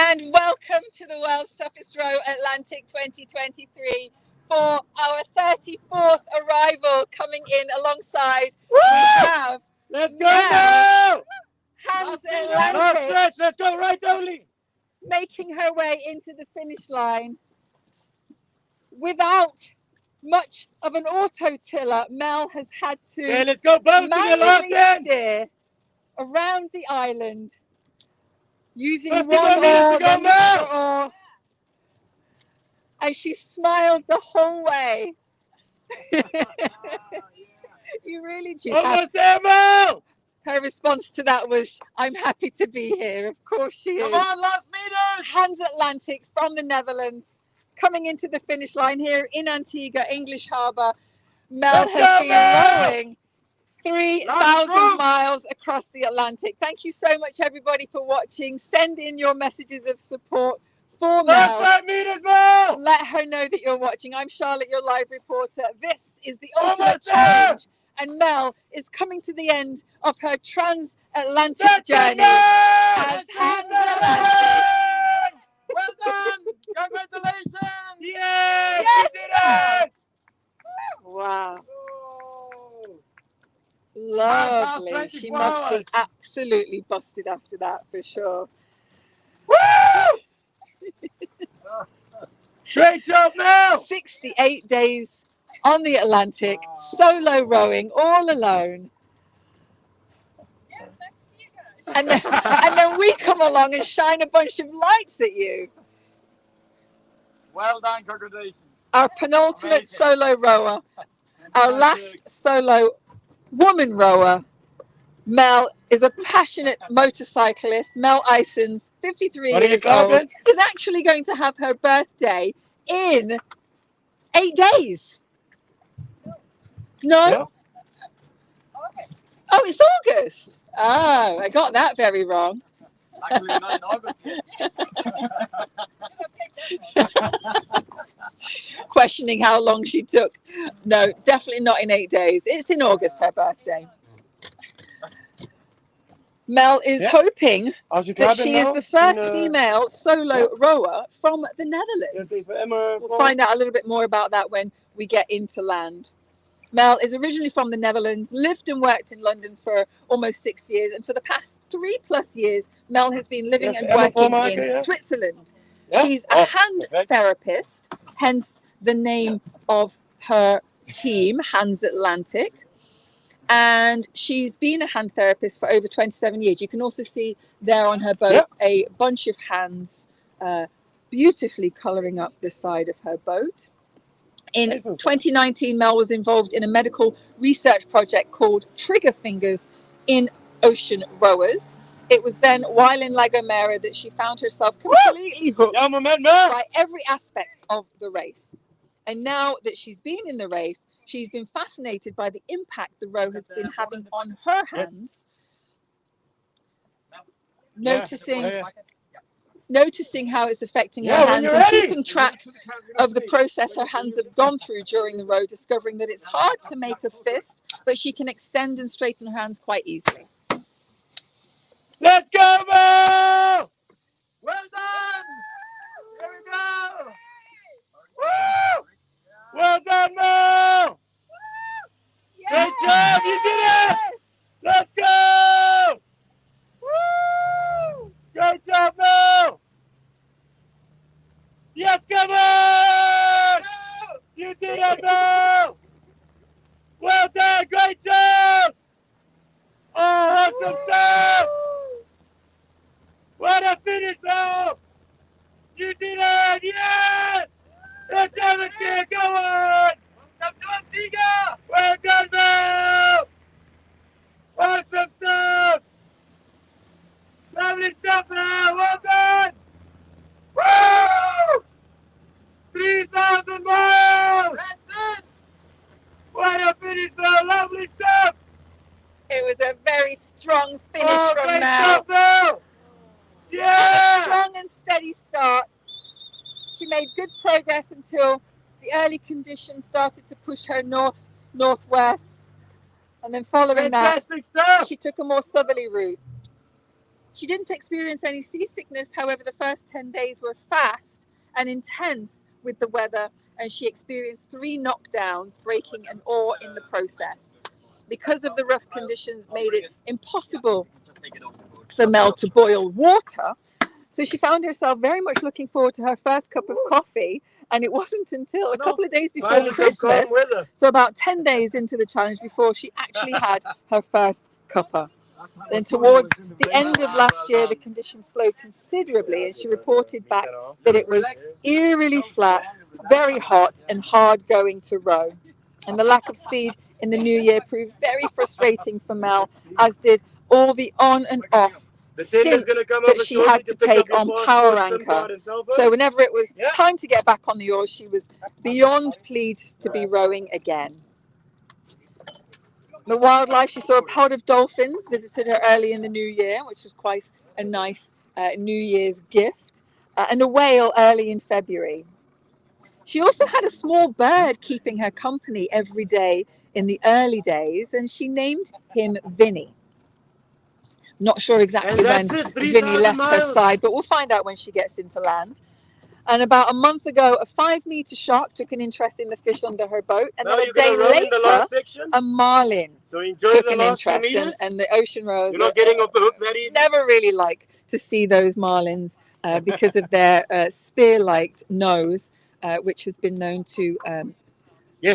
And welcome to the World's Toughest Row Atlantic 2023 for our 34th arrival. Coming in alongside, we have Let's go now! HandsAtlantic. Let's go right only! Making her way into the finish line without much of an auto tiller. Mel has had to let's go manually steer around the island using one oar, then the other oar, and she smiled the whole way. You really just almost there, Mel! Her response to that was, "I'm happy to be here." Of course she is. Come on, last meters! HandsAtlantic from the Netherlands, coming into the finish line here in Antigua, English Harbour. Mel has been rowing 3,000 miles across the Atlantic. Thank you so much, everybody, for watching. Send in your messages of support for Mel. 5 meters, Mel! Let her know that you're watching. I'm Charlotte, your live reporter. This is the ultimate challenge. And Mel is coming to the end of her transatlantic journey as HandsAtlantic. Well done! Congratulations! Yes! You did it! Wow. Oh. Lovely. She must be absolutely busted after that for sure. Woo! Great job, Mel! 68 days on the Atlantic, solo rowing, all alone. Yeah, nice to see you guys. And then we come along and shine a bunch of lights at you. Well done, congratulations. Our penultimate solo rower, our last solo woman rower. Mel is a passionate motorcyclist. Mel Isons, 53 years old, is actually going to have her birthday in 8 days. No? August. Oh, it's August. Oh, I got that very wrong. Actually, not in August yet. Questioning how long she took. No, definitely not in 8 days. It's in August, her birthday. Mel is hoping that she is the first female solo rower from the Netherlands. We'll find out a little bit more about that when we get into land. Mel is originally from the Netherlands, lived and worked in London for almost 6 years, and for the past 3+ years, Mel has been living and working in Switzerland. She's a hand therapist, hence the name of her team, HandsAtlantic. And she's been a hand therapist for over 27 years. You can also see there on her boat a bunch of hands beautifully colouring up the side of her boat. In 2019, Mel was involved in a medical research project called Trigger Fingers in Ocean Rowers. It was then while in La Gomera that she found herself completely hooked by every aspect of the race. And now that she's been in the race, she's been fascinated by the impact the row has been having on her hands, noticing how it's affecting her hands and keeping track of the process her hands have gone through during the row, discovering that it's hard to make a fist, but she can extend and straighten her hands quite easily. Let's go, Mel! Well done! Here we go! Woo! Well done, Mel! Great job! You did it! Let's go! Woo! Great job, Mel! Yes, come on! You did it, Mel! Well done! Great job! Oh, awesome stuff! What a finish, Mel! You did it! Yes! Let's have a cheer! Go on! Welcome to Antigua! Well done, Mel! Awesome stuff! Lovely stuff, Mel! Well done! Woo! 3,000 miles! That's it! What a finish, Mel! Lovely stuff! It was a very strong finish from great Mel. stuff, Mel! Yeah! A strong and steady start. She made good progress until the early conditions started to push her northwest, and then following that, she took a more southerly route. She didn't experience any seasickness. However, the first 10 days were fast and intense with the weather, and she experienced 3 knockdowns, breaking an oar in the process. Because of the rough conditions made it impossible for Mel to boil water, so she found herself very much looking forward to her first cup of coffee, and it wasn't until a couple of days before Christmas, so about 10 days into the challenge, before she actually had her first cuppa. Then towards the end of last year, the conditions slowed considerably, and she reported back that it was eerily flat, very hot, and hard going to row. And the lack of speed in the new year proved very frustrating for Mel, as did all the on and off stints that she had to take on power anchor. So whenever it was time to get back on the oars, she was beyond pleased to be rowing again. The wildlife, she saw a pod of dolphins, visited her early in the new year, which was quite a nice New Year's gift, and a whale early in February. She also had a small bird keeping her company every day in the early days, and she named him Vinny. Not sure exactly when Vinny left her side, but we'll find out when she gets into land. And about a month ago, a 5-meter shark took an interest in the fish under her boat, and then a day later, a marlin took an interest. And the ocean rowers never really like to see those marlins because of their spear-like nose, which has been known to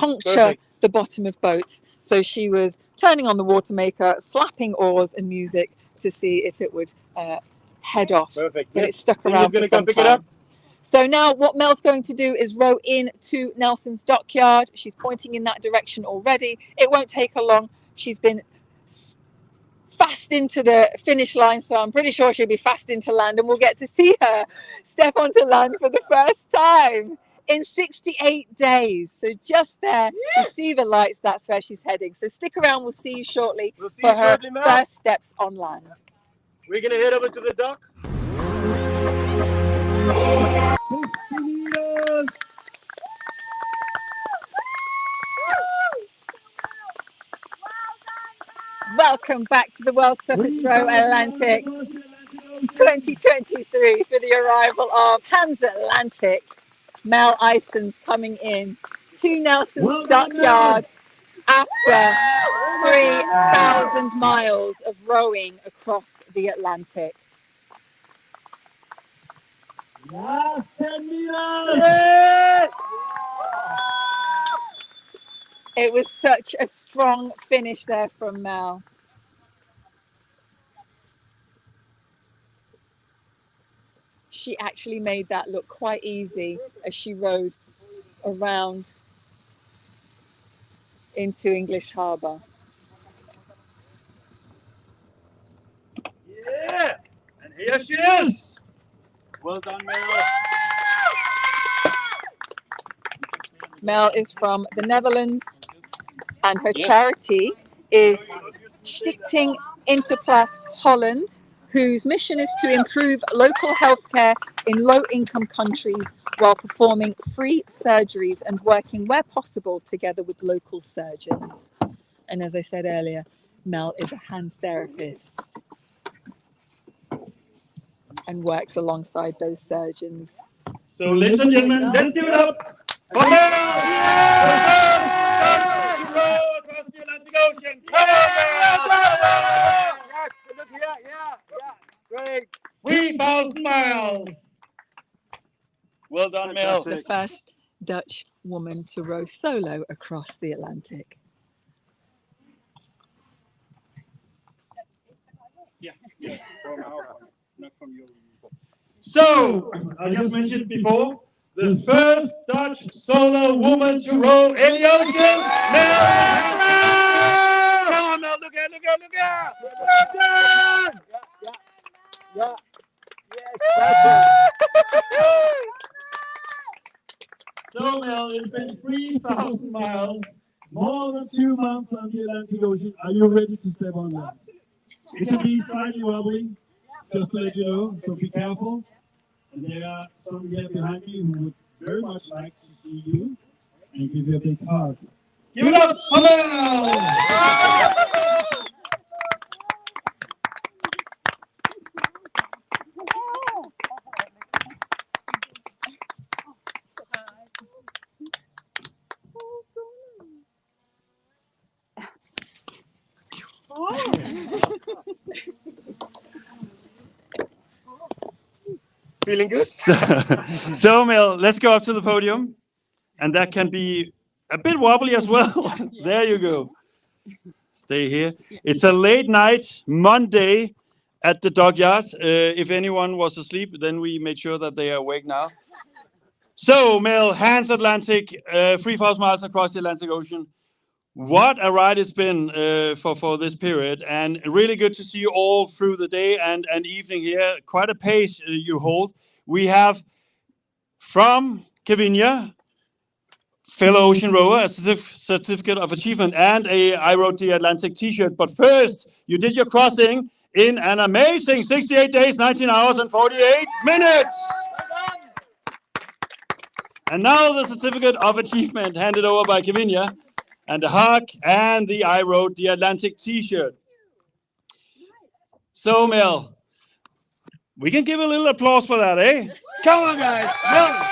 puncture the bottom of boats. So she was turning on the water maker, slapping oars and music to see if it would head off. But it stuck around for some time. So now what Mel's going to do is row in to Nelson's dockyard. She's pointing in that direction already. It won't take her long. She's been fast into the finish line, so I'm pretty sure she'll be fast into land, and we'll get to see her step onto land for the first time in 68 days. So just there, you see the lights, that's where she's heading. So stick around, we'll see you shortly for her first steps on land. We're going to head over to the dock. Welcome back to the World's Toughest Row Atlantic 2023 for the arrival of HandsAtlantic. Mel Ison's coming in to Nelson's dockyard after 3,000 miles of rowing across the Atlantic. Last 10 meters! It was such a strong finish there from Mel. She actually made that look quite easy as she rowed around into English Harbour. Yeah! And here she is! Well done, Mel. Mel is from the Netherlands, and her charity is Stichting Interplast Holland, whose mission is to improve local healthcare in low-income countries while performing free surgeries and working where possible together with local surgeons. And as I said earlier, Mel is a hand therapist and works alongside those surgeons. So, ladies and gentlemen, let's give it up for Mel! Across the Atlantic Ocean. Come on, Mel! Look here, yeah. Great. 3,000 miles. Well done, Mel. The first Dutch woman to row solo across the Atlantic. Yeah. Not from you. So, I just mentioned before, the first Dutch solo woman to row in the ocean, Mel! Come on, Mel, look at! Well done! Yeah. Yes, so, Mel, it's been 3,000 miles, more than 2 months on the Atlantic Ocean. Are you ready to step on land? It can be slightly wobbly, just to let you know, so be careful. And there are some here behind me who would very much like to see you and give you a big hug. Give it up for Mel! Feeling good? So Mel, let's go up to the podium. And that can be a bit wobbly as well. There you go. Stay here. It's a late night, Monday, at the dockyard. If anyone was asleep, then we made sure that they are awake now. So, Mel, HandsAtlantic, 3,000 miles across the Atlantic Ocean. What a ride it's been for this period, and really good to see you all through the day and evening here. Quite a pace you hold. We have from Kevinia, fellow ocean rower, a certificate of achievement, and I Rode the Atlantic t-shirt. But first, you did your crossing in an amazing 68 days, 19 hours, and 48 minutes. And now the certificate of achievement handed over by Kevinia, and the hug, and the I Rode the Atlantic t-shirt. So, Mel, we can give a little applause for that, eh? Come on, guys. Come.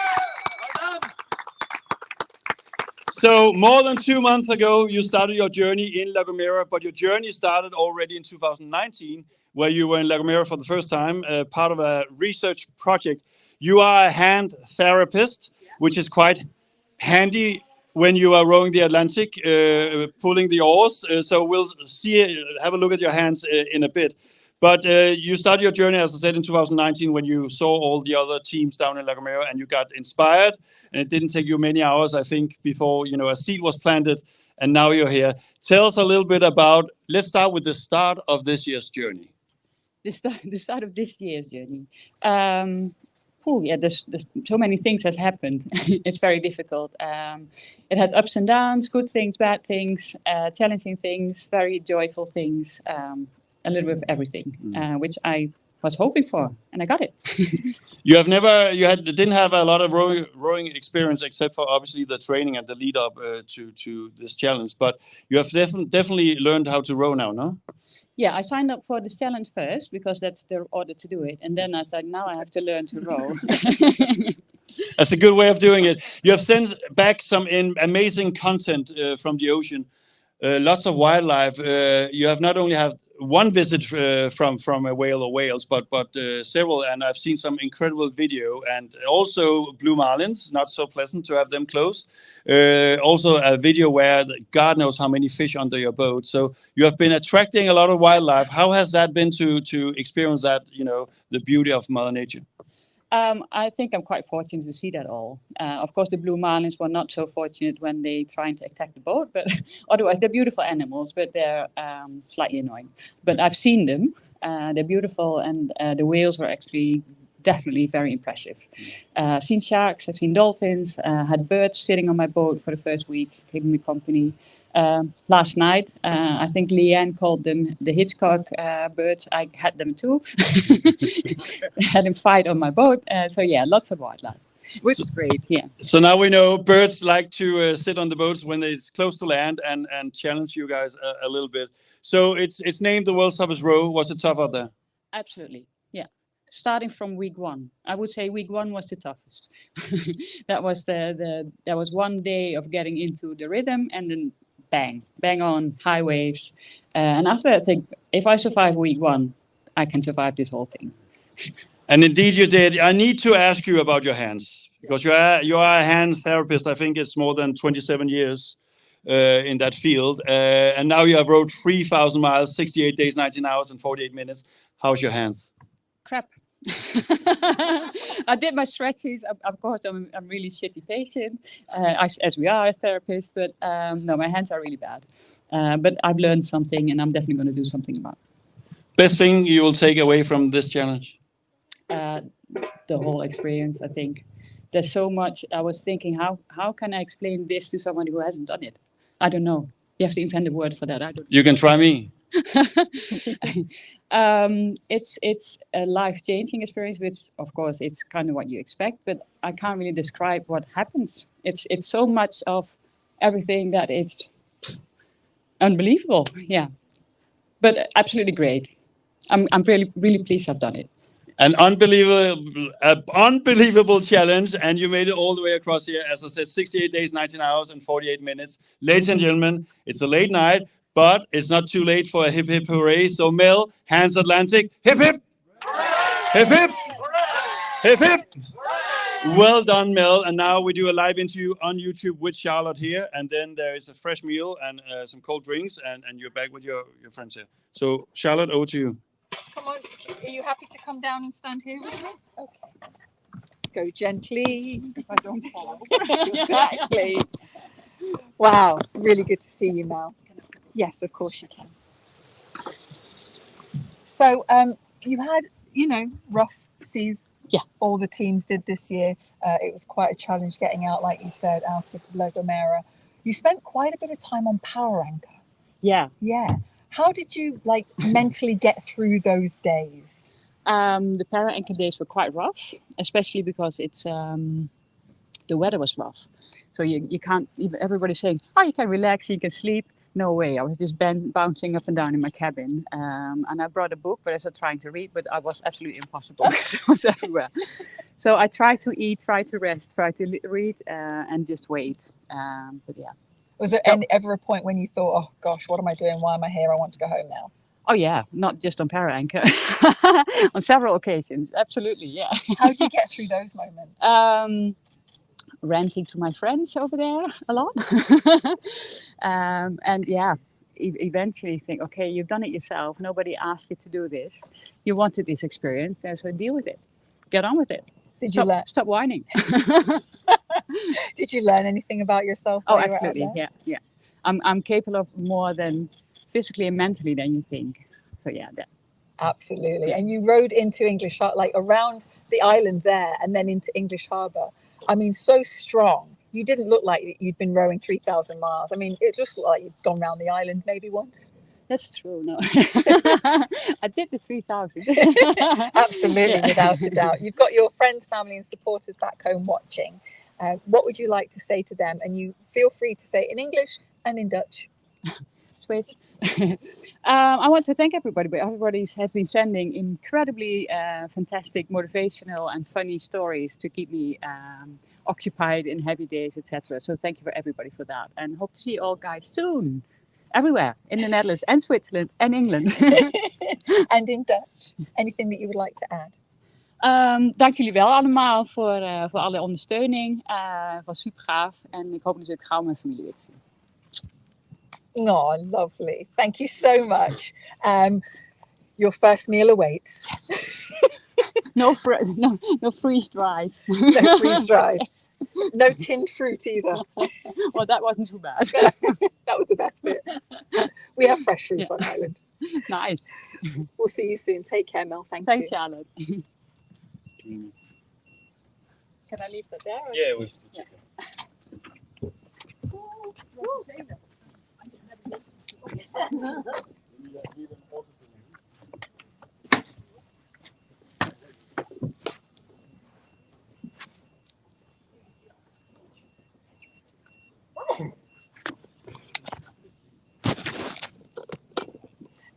So, more than 2 months ago, you started your journey in La Gomera, but your journey started already in 2019, where you were in La Gomera for the first time, part of a research project. You are a hand therapist, which is quite handy when you are rowing the Atlantic, pulling the oars. So we'll have a look at your hands in a bit. But you started your journey, as I said, in 2019 when you saw all the other teams down in La Gomera and you got inspired. And it didn't take you many hours, I think, before a seed was planted. And now you're here. Tell us a little bit about, let's start with the start of this year's journey. The start of this year's journey. There's so many things that happened. It's very difficult. It had ups and downs, good things, bad things, challenging things, very joyful things, a little bit of everything, which I was hoping for, and I got it. You didn't have a lot of rowing experience, except for obviously the training and the lead up to this challenge. But you have definitely learned how to row now, no? Yeah, I signed up for this challenge first because that's the order to do it, and then I thought, now I have to learn to row. That's a good way of doing it. You have sent back some amazing content from the ocean, lots of wildlife. You have not only had one visit from a whale or whales, but several, and I've seen some incredible video, and also blue marlins, not so pleasant to have them close. Also a video where God knows how many fish under your boat. So you have been attracting a lot of wildlife. How has that been to experience that, the beauty of Mother Nature? I think I'm quite fortunate to see that all. Of course, the blue marlins were not so fortunate when they trying to attack the boat, but otherwise they're beautiful animals, but they're slightly annoying. But I've seen them. They're beautiful, and the whales were actually definitely very impressive. I've seen sharks, I've seen dolphins, had birds sitting on my boat for the first week, keeping me company. Last night, I think Leanne called them the Hitchcock birds. I had them too. Had them fight on my boat. So yeah, lots of wildlife, which is great. Yeah. So now we know birds like to sit on the boats when they're close to land and challenge you guys a little bit. So it's named the World's Toughest Row. Was it tough out there? Absolutely. Yeah. Starting from week one, I would say week one was the toughest. That was there was one day of getting into the rhythm, and then bang on, high waves. And after that, I think if I survive week one, I can survive this whole thing. And indeed you did. I need to ask you about your hands, because you are a hand therapist. I think it's more than 27 years in that field. And now you have rowed 3,000 miles, 68 days, 19 hours, and 48 minutes. How's your hands? Crap. I did my stretches. Of course, I'm really shitty patient, as we are as therapists. But no, my hands are really bad. But I've learned something, and I'm definitely going to do something about it. Best thing you will take away from this challenge? The whole experience, I think. There's so much. I was thinking, how can I explain this to someone who hasn't done it? I don't know. You have to invent a word for that. I don't know. You can try me. It's a life-changing experience, which of course it's kind of what you expect, but I can't really describe what happens. It's so much of everything that it's unbelievable. Yeah, but absolutely great. I'm really pleased I've done it. An unbelievable challenge, and you made it all the way across here. As I said, 68 days, 19 hours, and 48 minutes. Ladies and gentlemen, it's a late night, but it's not too late for a hip hip hooray. So Mel, HandsAtlantic, hip hip, hip hip. Hip hip! Well done, Mel. And now we do a live interview on YouTube with Charlotte here. And then there is a fresh meal and some cold drinks. And you're back with your friends here. So, Charlotte, over to you. Come on. Are you happy to come down and stand here with me? Okay. Go gently. If I don't fall. Exactly. Wow. Really good to see you, Mel. Yes, of course you can. So, you had, rough seas. Yeah. All the teams did this year. It was quite a challenge getting out, like you said, out of La Gomera. You spent quite a bit of time on power anchor. Yeah. Yeah. How did you mentally get through those days? The para anchor days were quite rough, especially because it's the weather was rough. So you can't even, everybody's saying, oh, you can relax, you can sleep. No way. I was just bouncing up and down in my cabin. And I brought a book, but I was trying to read, but I was absolutely impossible because I was everywhere. So I tried to eat, try to rest, try to read, and just wait. But yeah. Was there ever a point when you thought, oh gosh, what am I doing? Why am I here? I want to go home now. Oh yeah, not just on para anchor. On several occasions. Absolutely, yeah. How did you get through those moments? Ranting to my friends over there a lot. And yeah, eventually think, okay, you've done it yourself. Nobody asked you to do this. You wanted this experience, so deal with it. Get on with it. Stop whining. Did you learn anything about yourself? Oh, absolutely. Yeah. I'm capable of more than physically and mentally than you think. So yeah, that. Absolutely. Yeah. And you rode into English, around the island there and then into English Harbour. I mean, so strong. You didn't look like you'd been rowing 3,000 miles. I mean, it just looked like you'd gone around the island maybe once. That's true. No, I did the 3,000. Absolutely, yeah. Without a doubt. You've got your friends, family and supporters back home watching. What would you like to say to them? And you feel free to say it in English and in Dutch. Sweet. I want to thank everybody, but everybody has been sending incredibly fantastic, motivational and funny stories to keep me occupied in heavy days, etc. So thank you for everybody for that, and hope to see you all guys soon, everywhere in the Netherlands and Switzerland and England. And in Dutch, anything that you would like to add? Dank jullie wel allemaal voor alle ondersteuning. Was super gaaf en ik hoop natuurlijk gauw mijn familie weer te zien. Oh, lovely. Thank you so much. Your first meal awaits. Yes. No freeze-dried. No freeze-dried. Yes. No tinned fruit either. Well, that wasn't too bad. That was the best bit. We have fresh fruit on island. Nice. We'll see you soon. Take care, Mel. Thanks, you. Charlotte. Can I leave that there? Or? Yeah, we'll take it.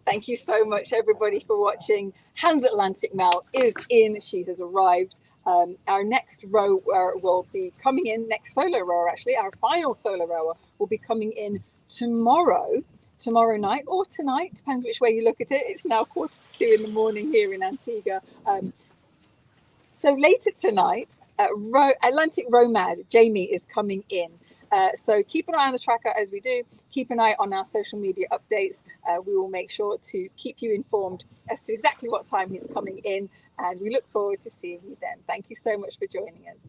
Thank you so much, everybody, for watching. HandsAtlantic Mel is in. She has arrived. Our next rower will be coming in, next solo rower actually, our final solo rower will be coming in tomorrow night or tonight, depends which way you look at it. It's now 1:45 in the morning here in Antigua. So later tonight, Atlantic Romad, Jamie is coming in. So keep an eye on the tracker as we do. Keep an eye on our social media updates. We will make sure to keep you informed as to exactly what time he's coming in. And we look forward to seeing you then. Thank you so much for joining us.